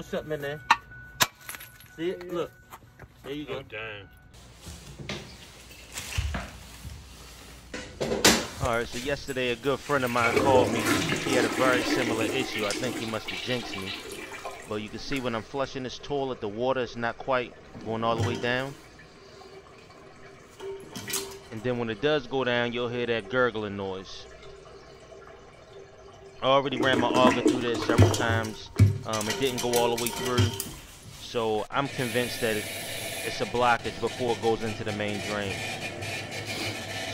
what's up, man? There? See it? Look. There you go. Oh, damn. Alright, so yesterday a good friend of mine called me. He had a very similar issue. I think he must have jinxed me. But you can see when I'm flushing this toilet, the water is not quite going all the way down. And then when it does go down, you'll hear that gurgling noise. I already ran my auger through this several times. It didn't go all the way through. So I'm convinced that it's a blockage before it goes into the main drain.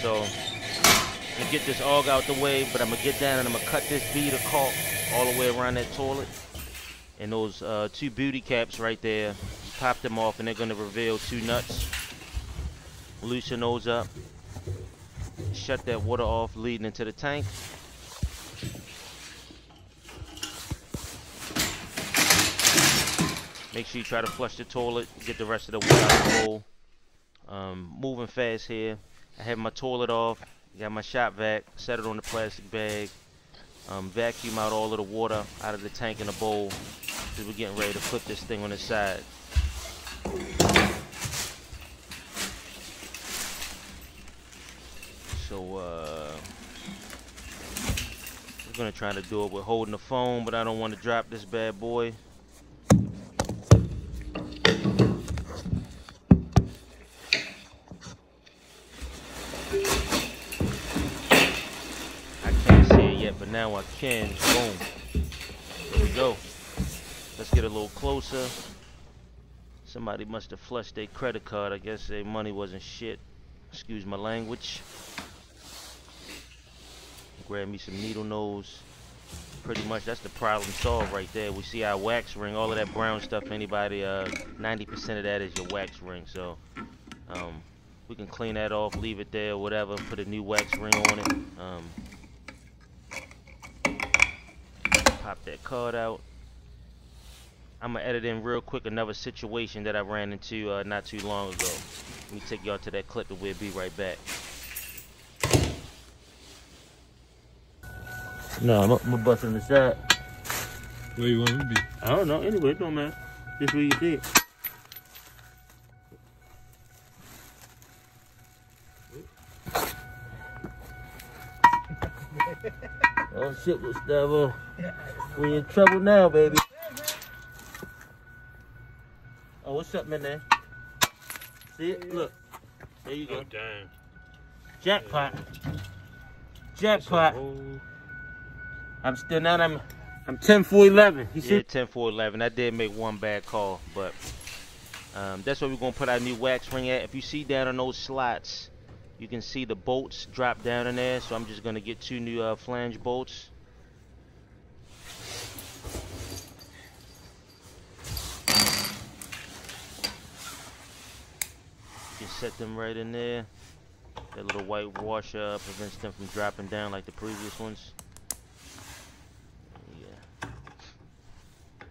So I'm gonna get this auger out the way, but I'm gonna get down and I'm gonna cut this bead of caulk all the way around that toilet. And those two booty caps right there, pop them off and they're gonna reveal two nuts. Loosen those up. Shut that water off leading into the tank. Make sure you try to flush the toilet, get the rest of the water out of the bowl. Moving fast here. I have my toilet off, got my shop vac, set it on the plastic bag. Vacuum out all of the water out of the tank in the bowl. Because we're getting ready to put this thing on its side. So we're gonna try to do it with holding the phone, but I don't want to drop this bad boy. But now I can. Boom. There we go. Let's get a little closer. Somebody must have flushed their credit card. I guess their money wasn't shit. Excuse my language. Grab me some needle nose. Pretty much that's the problem solved right there. We see our wax ring, all of that brown stuff. Anybody, 90% of that is your wax ring. So we can clean that off, leave it there, whatever. Put a new wax ring on it. Pop that card out. I'm gonna edit in real quick another situation that I ran into not too long ago. Let me take y'all to that clip and we'll be right back. No, I'm busting the side. Where you want me to be? I don't know. Anyway, it don't matter. Just where you see it. Oh shit, Gustavo. We in trouble now, baby. Oh, what's up, man? There? See it? Look. There you go. Oh, damn. Jackpot. Jackpot. I'm still now. I'm 10 for 11. Yeah, 10 for 11. I did make one bad call, but that's where we're gonna put our new wax ring at. If you see down on those slots, you can see the bolts drop down in there. So I'm just gonna get two new flange bolts. Just set them right in there. That little white washer prevents them from dropping down like the previous ones. Yeah.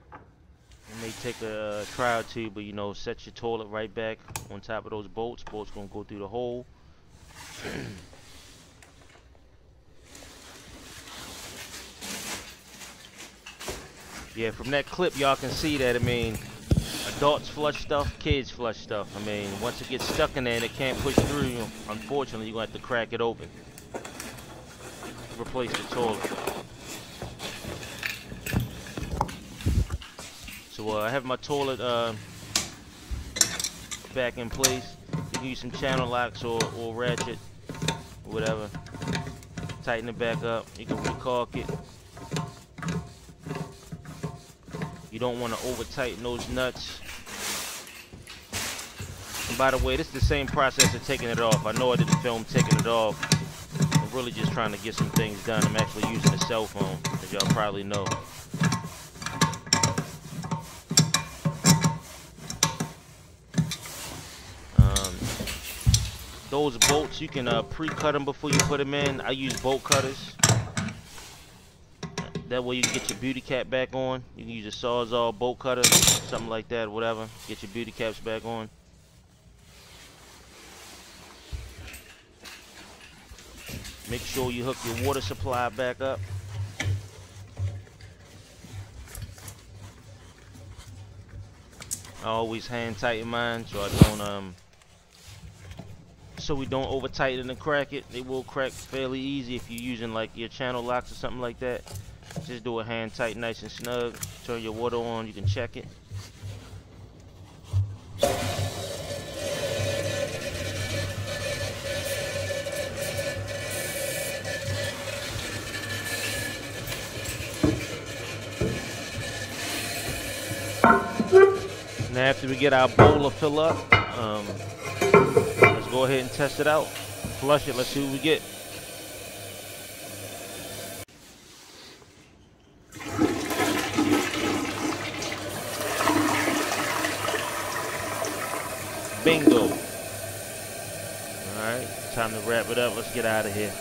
It may take a try or two, but you know, set your toilet right back on top of those bolts. Bolts gonna go through the hole. Yeah, from that clip y'all can see that, I mean, adults flush stuff, kids flush stuff. I mean, once it gets stuck in there and it can't push through, unfortunately you're gonna have to crack it open. Replace the toilet. So I have my toilet back in place. You can use some channel locks or ratchet, or whatever. Tighten it back up. You can recaulk it. You don't want to over tighten those nuts. And by the way, this is the same process of taking it off. I know I didn't film taking it off. I'm really just trying to get some things done. I'm actually using a cell phone, as y'all probably know. Those bolts, you can pre-cut them before you put them in. I use bolt cutters. That way you can get your beauty cap back on. You can use a Sawzall bolt cutter, something like that, whatever. Get your beauty caps back on. Make sure you hook your water supply back up. I always hand tighten mine so I don't so we don't over tighten and crack it. They will crack fairly easy if you're using like your channel locks or something like that. Just do a hand tight nice and snug. Turn your water on, you can check it. Now after we get our bowl to fill up, let's go ahead and test it out. Flush it, let's see what we get. Bingo. Alright, time to wrap it up. Let's get out of here.